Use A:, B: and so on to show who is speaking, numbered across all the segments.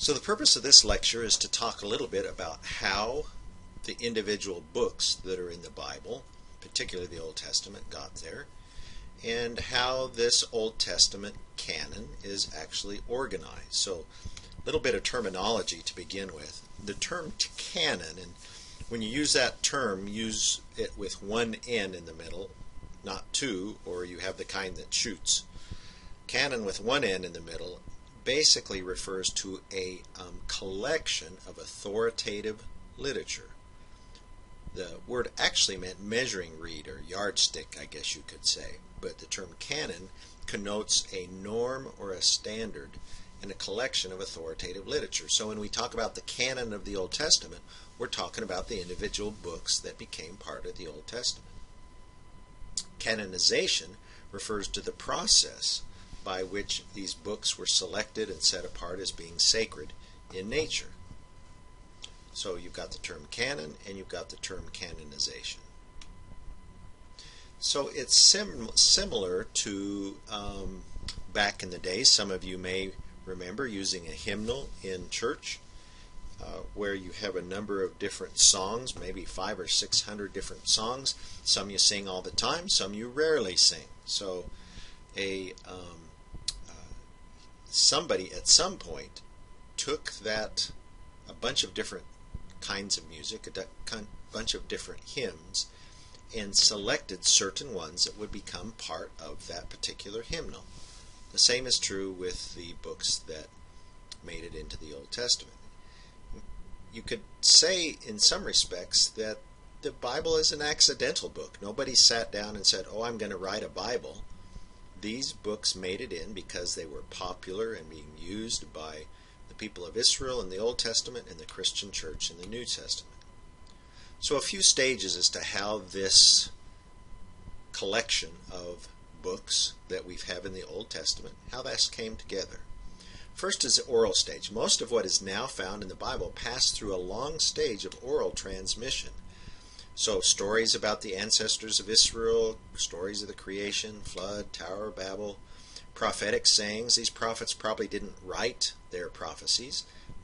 A: So the purpose of this lecture is to talk a little bit about how the individual books that are in the Bible, particularly the Old Testament, got there, and how this Old Testament canon is actually organized. So a little bit of terminology to begin with. The term canon, and when you use that term, use it with one N in the middle, not two, or you have the kind that shoots. Canon with one N in the middle basically refers to a collection of authoritative literature. The word actually meant measuring reed or yardstick, I guess you could say, but the term canon connotes a norm or a standard and a collection of authoritative literature. So when we talk about the canon of the Old Testament, we're talking about the individual books that became part of the Old Testament. Canonization refers to the process by which these books were selected and set apart as being sacred in nature. So you've got the term canon and you've got the term canonization. So it's similar to back in the day. Some of you may remember using a hymnal in church where you have a number of different songs, maybe 500 or 600 different songs. Some you sing all the time, some you rarely sing. So somebody at some point took a bunch of different kinds of music, a bunch of different hymns, and selected certain ones that would become part of that particular hymnal. The same is true with the books that made it into the Old Testament. You could say in some respects that the Bible is an accidental book. Nobody sat down and said, "Oh, I'm going to write a Bible." These books made it in because they were popular and being used by the people of Israel in the Old Testament and the Christian church in the New Testament. So a few stages as to how this collection of books that we have in the Old Testament, how that came together. First is the oral stage. Most of what is now found in the Bible passed through a long stage of oral transmission. So stories about the ancestors of Israel, stories of the creation, flood, Tower of Babel, prophetic sayings. These prophets probably didn't write their prophecies.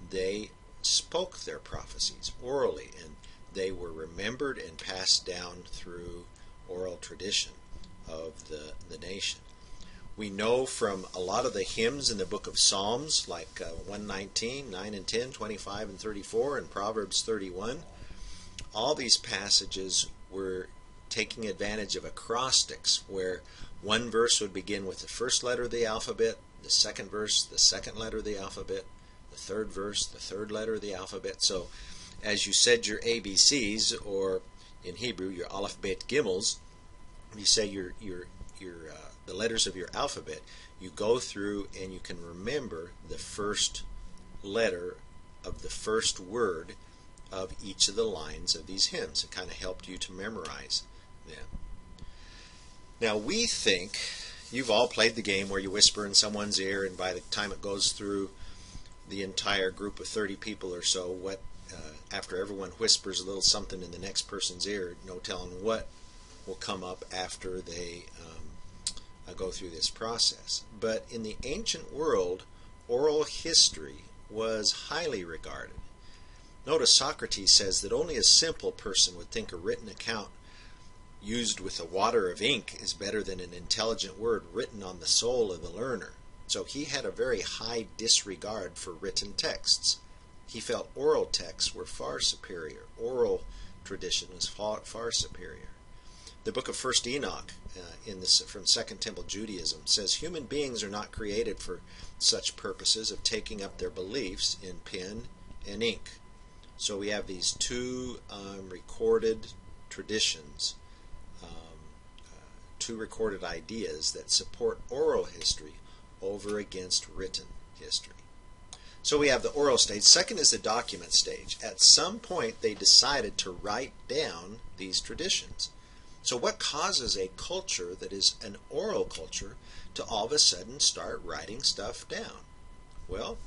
A: They spoke their prophecies orally, and they were remembered and passed down through oral tradition of the nation. We know from a lot of the hymns in the book of Psalms, like 119, 9 and 10, 25 and 34, and Proverbs 31, all these passages were taking advantage of acrostics, where one verse would begin with the first letter of the alphabet, the second verse, the second letter of the alphabet, the third verse, the third letter of the alphabet. So as you said your ABCs, or in Hebrew your Aleph, Bet, Gimels, you say the letters of your alphabet, you go through and you can remember the first letter of the first word of each of the lines of these hymns. It kind of helped you to memorize them. Now we think, you've all played the game where you whisper in someone's ear, and by the time it goes through the entire group of 30 people or so, after everyone whispers a little something in the next person's ear, no telling what will come up after they go through this process. But in the ancient world, oral history was highly regarded. Notice Socrates says that only a simple person would think a written account used with the water of ink is better than an intelligent word written on the soul of the learner. So he had a very high disregard for written texts. He felt oral texts were far superior. Oral tradition was far superior. The book of First Enoch from Second Temple Judaism says human beings are not created for such purposes of taking up their beliefs in pen and ink. So we have these two recorded traditions, two recorded ideas that support oral history over against written history. So we have the oral stage. Second is the document stage. At some point they decided to write down these traditions. So what causes a culture that is an oral culture to all of a sudden start writing stuff down? Well,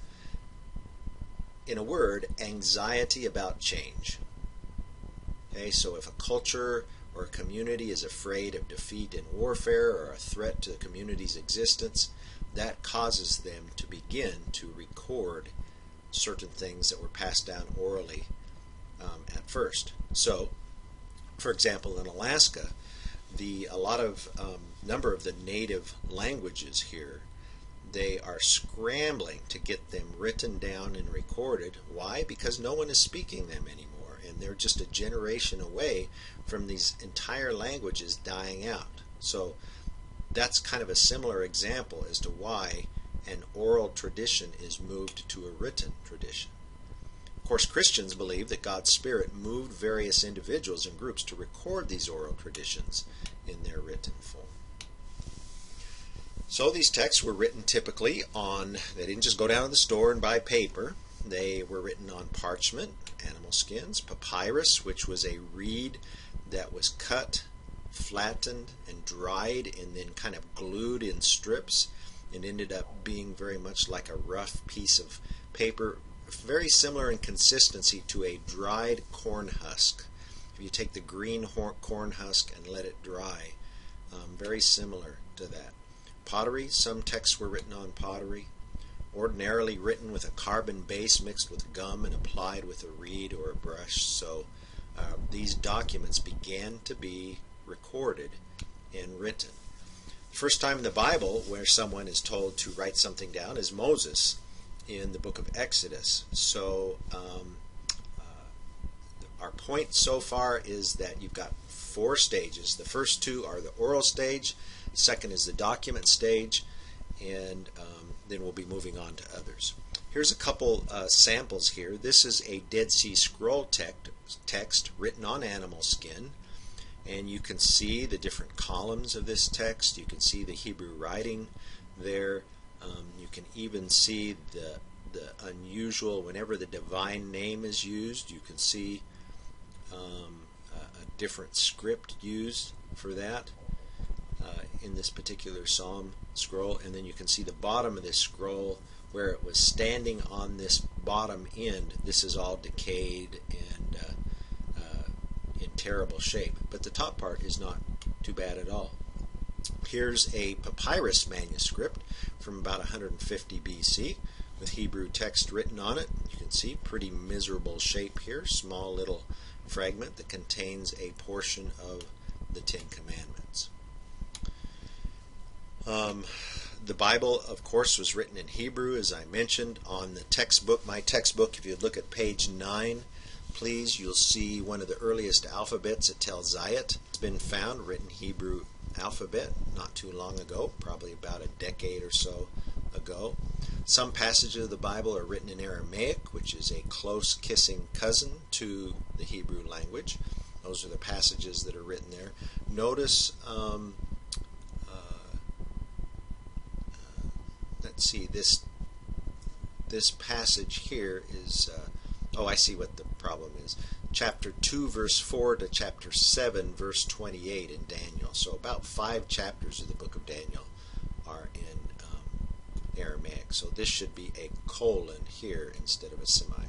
A: in a word, anxiety about change. Okay, so if a culture or a community is afraid of defeat in warfare or a threat to the community's existence, that causes them to begin to record certain things that were passed down orally at first. So, for example, in Alaska, number of the native languages here, they are scrambling to get them written down and recorded. Why? Because no one is speaking them anymore, and they're just a generation away from these entire languages dying out. So that's kind of a similar example as to why an oral tradition is moved to a written tradition. Of course, Christians believe that God's Spirit moved various individuals and groups to record these oral traditions in their written form. So these texts were written typically they didn't just go down to the store and buy paper. They were written on parchment, animal skins, papyrus, which was a reed that was cut, flattened, and dried, and then kind of glued in strips, and ended up being very much like a rough piece of paper, very similar in consistency to a dried corn husk. If you take the green corn husk and let it dry, very similar to that. Pottery, some texts were written on pottery, ordinarily written with a carbon base mixed with gum and applied with a reed or a brush. So these documents began to be recorded and written. The first time in the Bible where someone is told to write something down is Moses in the book of Exodus. So our point so far is that you've got 4 stages. The first 2 are the oral stage, second is the document stage, and then we'll be moving on to others. Here's a couple samples here. This is a Dead Sea Scroll text written on animal skin, and you can see the different columns of this text. You can see the Hebrew writing there. You can even see the unusual, whenever the divine name is used, you can see a different script used for that in this particular psalm scroll. And then you can see the bottom of this scroll where it was standing on this bottom end. This is all decayed and in terrible shape, but the top part is not too bad at all. Here's a papyrus manuscript from about 150 BC with Hebrew text written on it. You can see pretty miserable shape here, small little fragment that contains a portion of the 10 Commandments. The Bible, of course, was written in Hebrew, as I mentioned. On the textbook, my textbook, if you look at page 9, please, you'll see one of the earliest alphabets at Tel Zayat. It's been found, written Hebrew alphabet, not too long ago, probably about a decade or so ago. Some passages of the Bible are written in Aramaic, which is a close kissing cousin to the Hebrew language. Those are the passages that are written there. Notice, let's see, this passage here is, I see what the problem is. Chapter 2, verse 4 to chapter 7, verse 28 in Daniel. So about 5 chapters of the book of Daniel are in Aramaic. So this should be a colon here instead of a semicolon.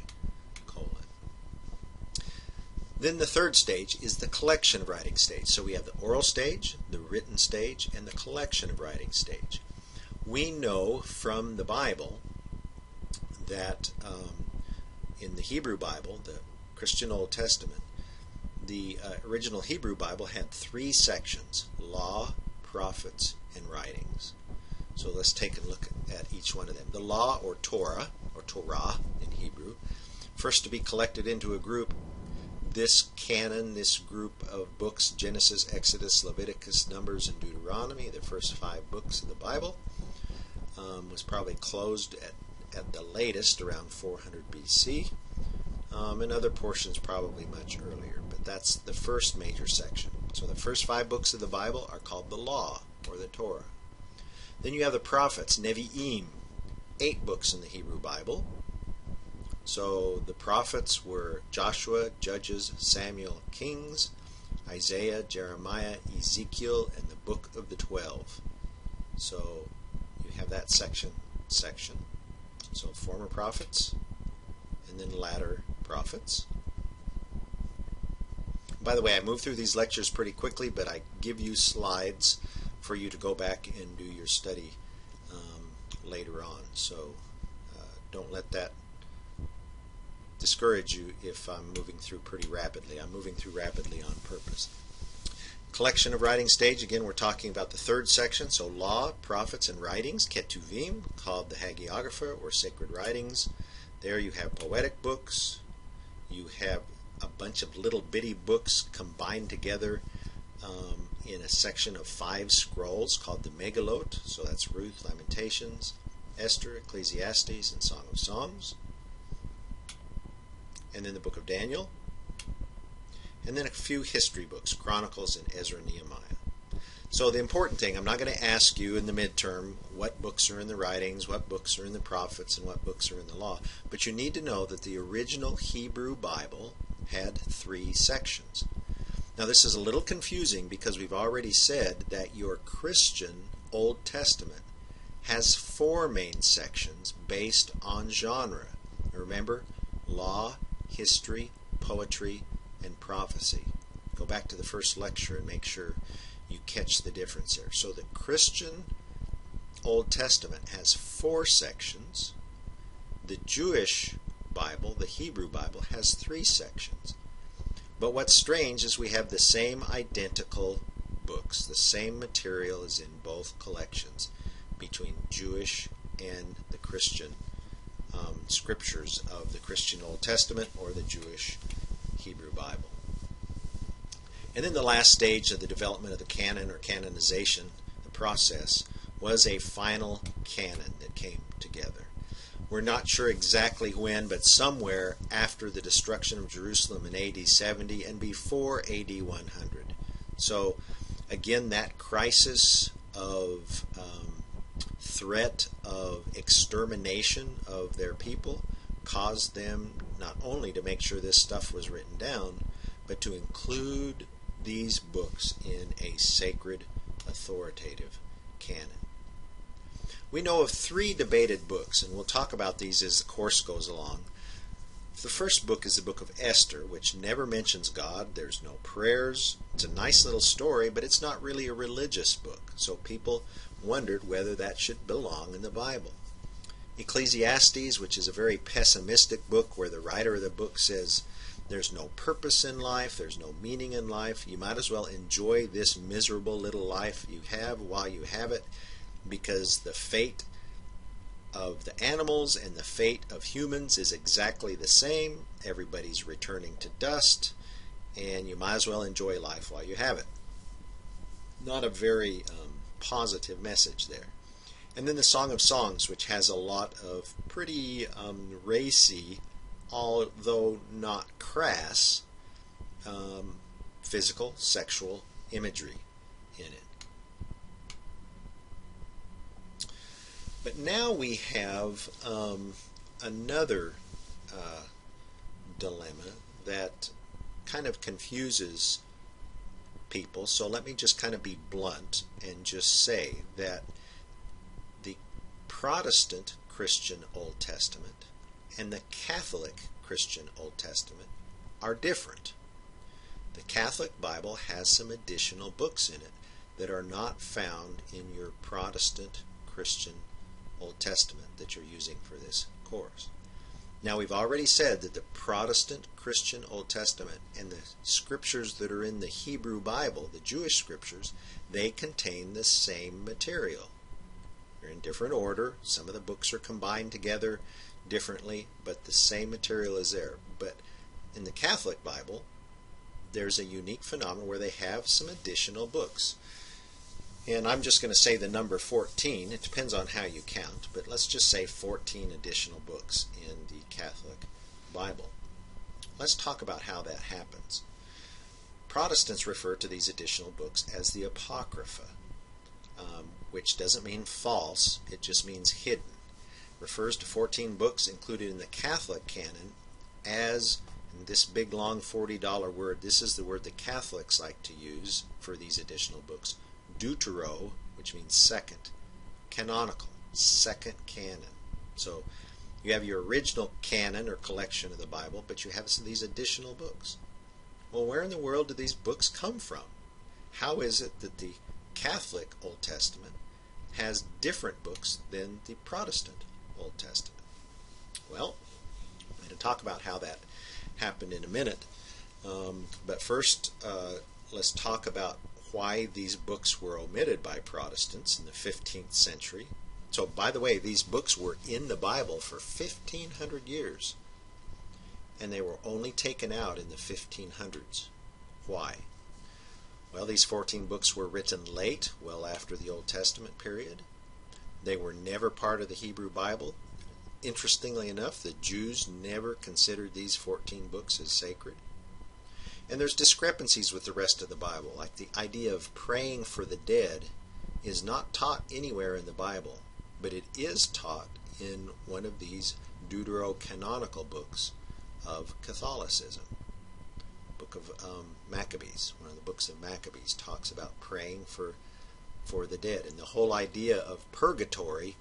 A: Then the third stage is the collection of writing stage. So we have the oral stage, the written stage, and the collection of writing stage. We know from the Bible that in the Hebrew Bible, the Christian Old Testament, the original Hebrew Bible had 3 sections: law, prophets, and writings. So let's take a look at each one of them. The law, or Torah in Hebrew, first to be collected into a group. This canon, this group of books, Genesis, Exodus, Leviticus, Numbers, and Deuteronomy, the first 5 books of the Bible, was probably closed at the latest around 400 BC, and other portions probably much earlier. But that's the first major section. So the first 5 books of the Bible are called the law, or the Torah. Then you have the prophets, Nevi'im, 8 books in the Hebrew Bible. So the prophets were Joshua, Judges, Samuel, Kings, Isaiah, Jeremiah, Ezekiel, and the Book of the 12. So you have that section. So former prophets, and then latter prophets. By the way, I move through these lectures pretty quickly, but I give you slides for you to go back and do your study later on. So don't let that discourage you if I'm moving through pretty rapidly. I'm moving through rapidly on purpose. Collection of writing stage, again, we're talking about the third section, so law, prophets, and writings, ketuvim, called the hagiographa or sacred writings. There you have poetic books, you have a bunch of little bitty books combined together in a section of 5 scrolls called the Megalot, so that's Ruth, Lamentations, Esther, Ecclesiastes, and Song of Songs. And then the book of Daniel. And then a few history books, Chronicles and Ezra and Nehemiah. So the important thing, I'm not going to ask you in the midterm what books are in the writings, what books are in the prophets, and what books are in the law. But you need to know that the original Hebrew Bible had 3 sections. Now this is a little confusing because we've already said that your Christian Old Testament has 4 main sections based on genre. Remember, law, history, poetry, and prophecy. Go back to the first lecture and make sure you catch the difference there. So the Christian Old Testament has 4 sections. The Jewish Bible, the Hebrew Bible, has 3 sections. But what's strange is we have the same identical books. The same material is in both collections between Jewish and the Christian scriptures of the Christian Old Testament or the Jewish Hebrew Bible. And then the last stage of the development of the canon or canonization, the process, was a final canon that came together. We're not sure exactly when, but somewhere after the destruction of Jerusalem in AD 70 and before AD 100. So again, that crisis of threat of extermination of their people caused them not only to make sure this stuff was written down, but to include these books in a sacred, authoritative canon. We know of 3 debated books, and we'll talk about these as the course goes along. The first book is the book of Esther, which never mentions God. There's no prayers. It's a nice little story, but it's not really a religious book. So people wondered whether that should belong in the Bible. Ecclesiastes, which is a very pessimistic book where the writer of the book says there's no purpose in life, there's no meaning in life, you might as well enjoy this miserable little life you have while you have it, because the fate of the animals and the fate of humans is exactly the same. Everybody's returning to dust, and you might as well enjoy life while you have it. Not a very positive message there. And then the Song of Songs, which has a lot of pretty racy, although not crass, physical, sexual imagery in it. But now we have another dilemma that kind of confuses people. So let me just kind of be blunt and just say that the Protestant Christian Old Testament and the Catholic Christian Old Testament are different. The Catholic Bible has some additional books in it that are not found in your Protestant Christian Old Testament that you're using for this course. Now, we've already said that the Protestant Christian Old Testament and the scriptures that are in the Hebrew Bible, the Jewish scriptures, they contain the same material. They're in different order. Some of the books are combined together differently, but the same material is there. But in the Catholic Bible, there's a unique phenomenon where they have some additional books. And I'm just going to say the number 14. It depends on how you count, but let's just say 14 additional books in the Catholic Bible. Let's talk about how that happens. Protestants refer to these additional books as the Apocrypha, which doesn't mean false, it just means hidden. Refers to 14 books included in the Catholic canon as, and this big long $40 word, this is the word the Catholics like to use for these additional books, Deutero, which means second, canonical, second canon. So you have your original canon or collection of the Bible, but you have these additional books. Well, where in the world do these books come from? How is it that the Catholic Old Testament has different books than the Protestant Old Testament? Well, it and talk about how that happened in a minute. But first, let's talk about why these books were omitted by Protestants in the 15th century. So, by the way, these books were in the Bible for 1,500 years, and they were only taken out in the 1500s. Why? Well, these 14 books were written late, well after the Old Testament period. They were never part of the Hebrew Bible. Interestingly enough, the Jews never considered these 14 books as sacred. And there's discrepancies with the rest of the Bible, like the idea of praying for the dead is not taught anywhere in the Bible, but it is taught in one of these deuterocanonical books of Catholicism. Book of Maccabees, one of the books of Maccabees, talks about praying for the dead. And the whole idea of purgatory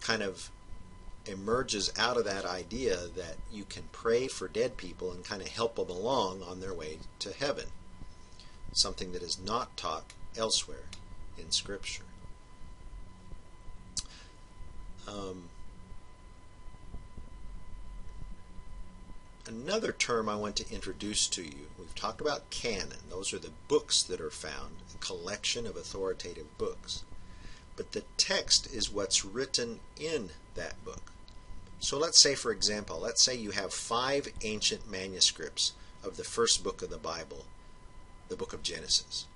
A: kind of emerges out of that idea that you can pray for dead people and kind of help them along on their way to heaven. Something that is not taught elsewhere in Scripture. Another term I want to introduce to you, we've talked about canon. Those are the books that are found, a collection of authoritative books. But the text is what's written in that book. So let's say, for example, let's say you have 5 ancient manuscripts of the first book of the Bible, the book of Genesis.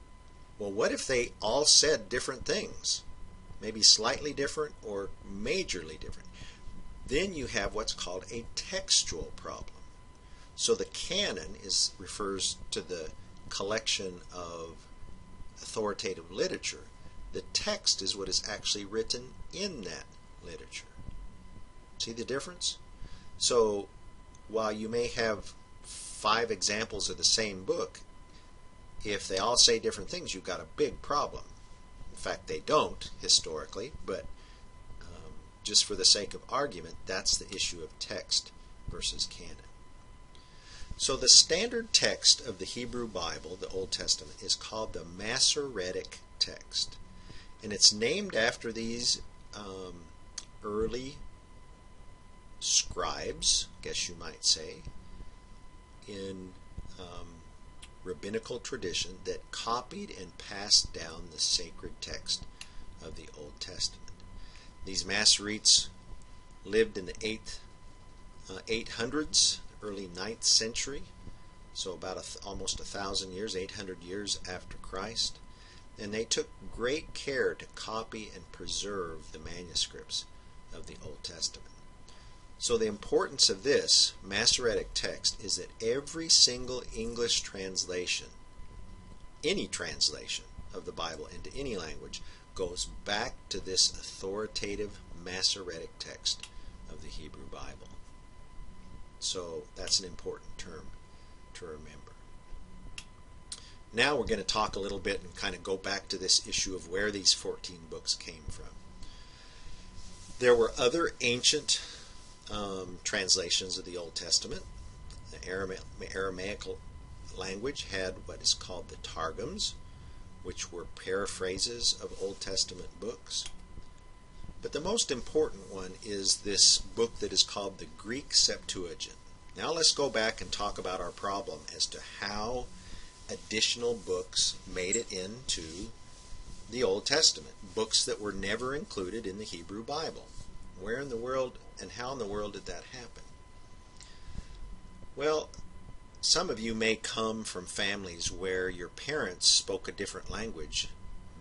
A: Well, what if they all said different things? Maybe slightly different or majorly different. Then you have what's called a textual problem. So the canon refers to the collection of authoritative literature. The text is what is actually written in that literature. See the difference? So while you may have 5 examples of the same book, if they all say different things, you've got a big problem. In fact, they don't historically, but just for the sake of argument, that's the issue of text versus canon. So the standard text of the Hebrew Bible, the Old Testament, is called the Masoretic text. And it's named after these early scribes, I guess you might say, in rabbinical tradition that copied and passed down the sacred text of the Old Testament. These Masoretes lived in the 800s, early 9th century, so about almost 1,000 years, 800 years after Christ. And they took great care to copy and preserve the manuscripts of the Old Testament. So the importance of this Masoretic text is that every single English translation, any translation of the Bible into any language, goes back to this authoritative Masoretic text of the Hebrew Bible. So that's an important term to remember. Now we're going to talk a little bit and kind of go back to this issue of where these 14 books came from. There were other ancient translations of the Old Testament. The Aramaic language had what is called the Targums, which were paraphrases of Old Testament books. But the most important one is this book that is called the Greek Septuagint. Now let's go back and talk about our problem as to how additional books made it into the Old Testament, books that were never included in the Hebrew Bible. Where in the world and how in the world did that happen? Well, some of you may come from families where your parents spoke a different language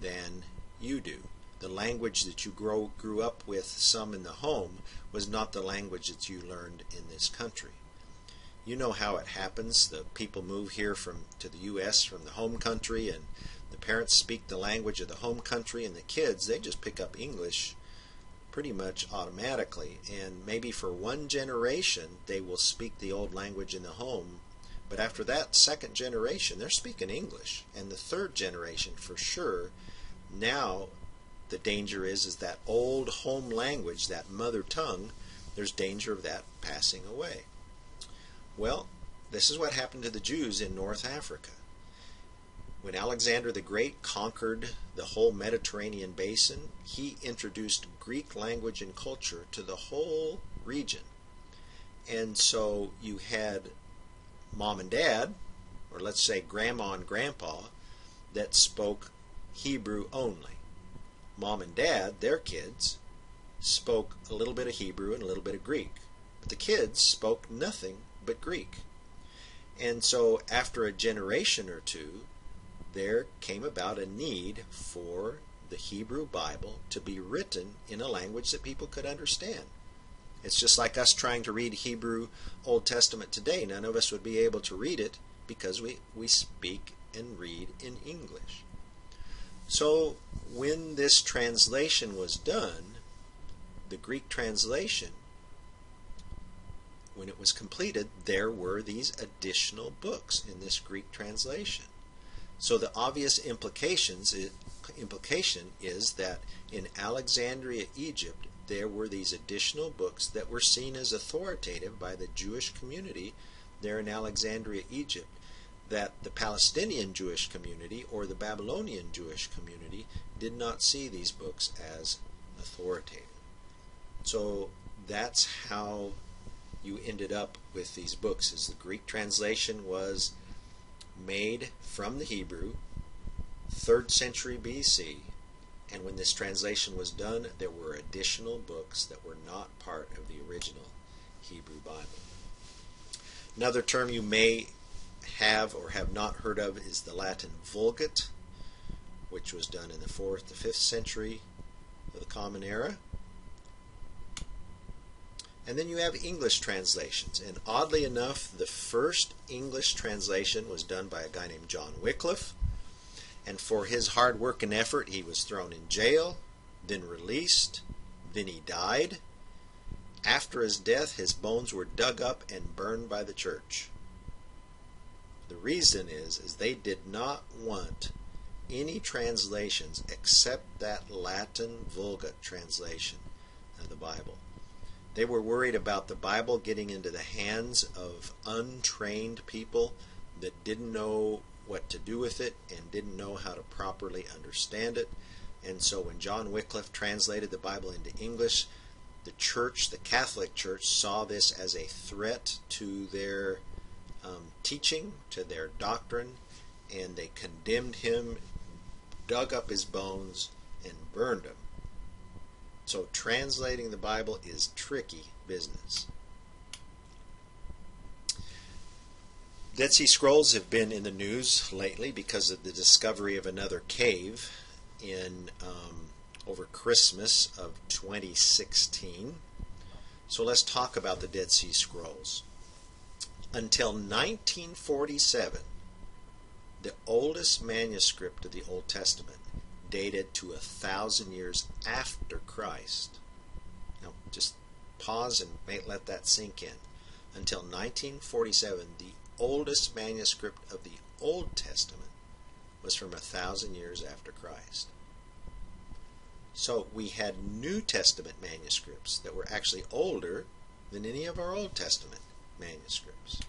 A: than you do. The language that you grew up with, some in the home, was not the language that you learned in this country. You know how it happens. The people move here to the U.S. from the home country, and the parents speak the language of the home country, and the kids, they just pick up English pretty much automatically. And maybe for one generation, they will speak the old language in the home, but after that second generation, they're speaking English. And the third generation, for sure, now the danger is that old home language, that mother tongue, there's danger of that passing away. Well, this is what happened to the Jews in North Africa. When Alexander the Great conquered the whole Mediterranean basin, he introduced Greek language and culture to the whole region. And so you had mom and dad, or let's say grandma and grandpa, that spoke Hebrew only. Mom and dad, their kids, spoke a little bit of Hebrew and a little bit of Greek. But the kids spoke nothing but Greek. And so after a generation or two, there came about a need for the Hebrew Bible to be written in a language that people could understand. It's just like us trying to read Hebrew Old Testament today. None of us would be able to read it because we speak and read in English. So when this translation was done, the Greek translation, when it was completed, there were these additional books in this Greek translation. So the obvious implication is that in Alexandria, Egypt, there were these additional books that were seen as authoritative by the Jewish community there in Alexandria, Egypt, that the Palestinian Jewish community or the Babylonian Jewish community did not see these books as authoritative. So that's how you ended up with these books, is the Greek translation was made from the Hebrew 3rd century BC, and when this translation was done, there were additional books that were not part of the original Hebrew Bible. Another term you may have or have not heard of is the Latin Vulgate, which was done in the 4th to 5th century of the Common Era. And then you have English translations, and oddly enough, the first English translation was done by a guy named John Wycliffe, and for his hard work and effort he was thrown in jail, then released, then he died. After his death, his bones were dug up and burned by the church. The reason is they did not want any translations except that Latin Vulgate translation of the Bible. They were worried about the Bible getting into the hands of untrained people that didn't know what to do with it and didn't know how to properly understand it. And so when John Wycliffe translated the Bible into English, the church, the Catholic Church, saw this as a threat to their teaching, to their doctrine, and they condemned him, dug up his bones, and burned him. So translating the Bible is tricky business. Dead Sea Scrolls have been in the news lately because of the discovery of another cave in over Christmas of 2016. So let's talk about the Dead Sea Scrolls. Until 1947, the oldest manuscript of the Old Testament dated to 1,000 years after Christ. Now, just pause and let that sink in. Until 1947, the oldest manuscript of the Old Testament was from 1,000 years after Christ. So we had New Testament manuscripts that were actually older than any of our Old Testament manuscripts.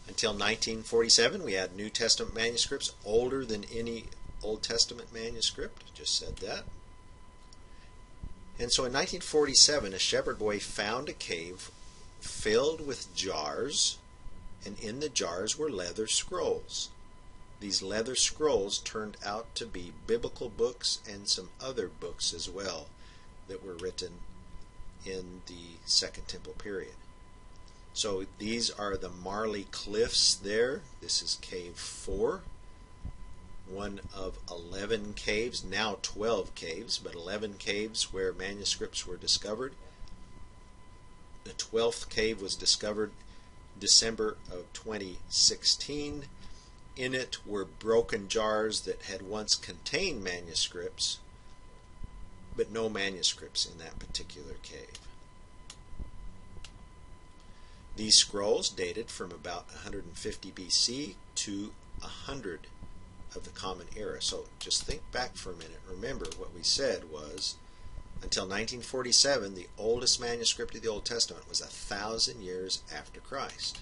A: Until 1947, we had New Testament manuscripts older than any Old Testament manuscript. Just said that. And so in 1947, a shepherd boy found a cave filled with jars, and in the jars were leather scrolls. These leather scrolls turned out to be biblical books and some other books as well that were written in the Second Temple period. So these are the Marley Cliffs there. This is Cave 4. One of 11 caves, now 12 caves, but 11 caves where manuscripts were discovered. The 12th cave was discovered December of 2016. In it were broken jars that had once contained manuscripts, but no manuscripts in that particular cave. These scrolls dated from about 150 BC to 100 of the Common Era. So just think back for a minute. Remember what we said was until 1947 the oldest manuscript of the Old Testament was 1,000 years after Christ.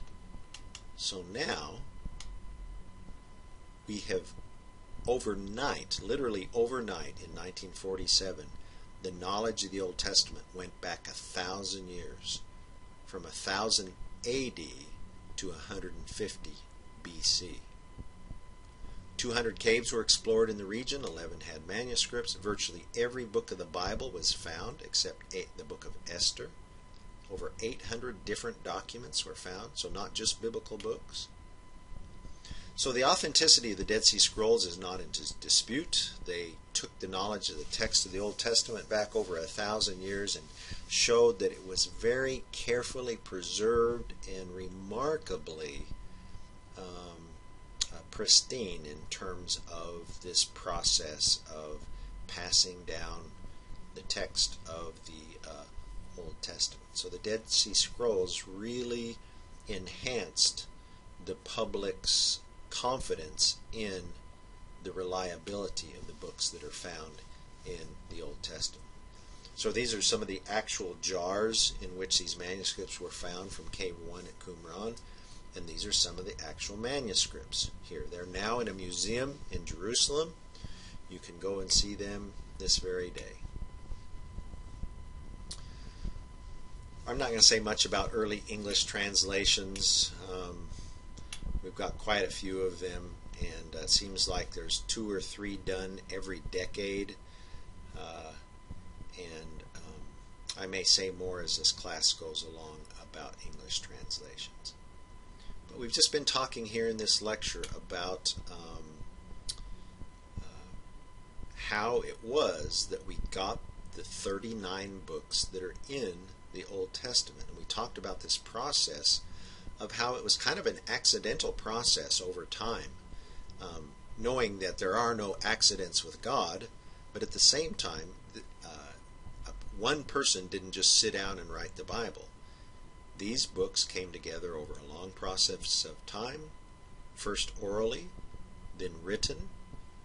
A: So now we have overnight, literally overnight in 1947, the knowledge of the Old Testament went back 1,000 years from 1000 AD to 150 BC. 200 caves were explored in the region, 11 had manuscripts. Virtually every book of the Bible was found except the book of Esther. Over 800 different documents were found, so not just biblical books. So the authenticity of the Dead Sea Scrolls is not in dispute. They took the knowledge of the text of the Old Testament back over 1,000 years and showed that it was very carefully preserved and remarkably pristine in terms of this process of passing down the text of the Old Testament. So the Dead Sea Scrolls really enhanced the public's confidence in the reliability of the books that are found in the Old Testament. So these are some of the actual jars in which these manuscripts were found from Cave 1 at Qumran. And these are some of the actual manuscripts here. They're now in a museum in Jerusalem. You can go and see them this very day. I'm not going to say much about early English translations. We've got quite a few of them, and it seems like there's 2 or 3 done every decade. I may say more as this class goes along about English translations. But we've just been talking here in this lecture about how it was that we got the 39 books that are in the Old Testament. And we talked about this process of how it was kind of an accidental process over time, knowing that there are no accidents with God, but at the same time, one person didn't just sit down and write the Bible. These books came together over a long process of time, first orally, then written,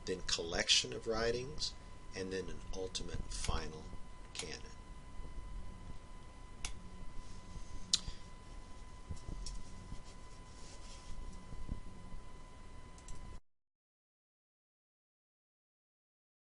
A: then collection of writings, and then an ultimate final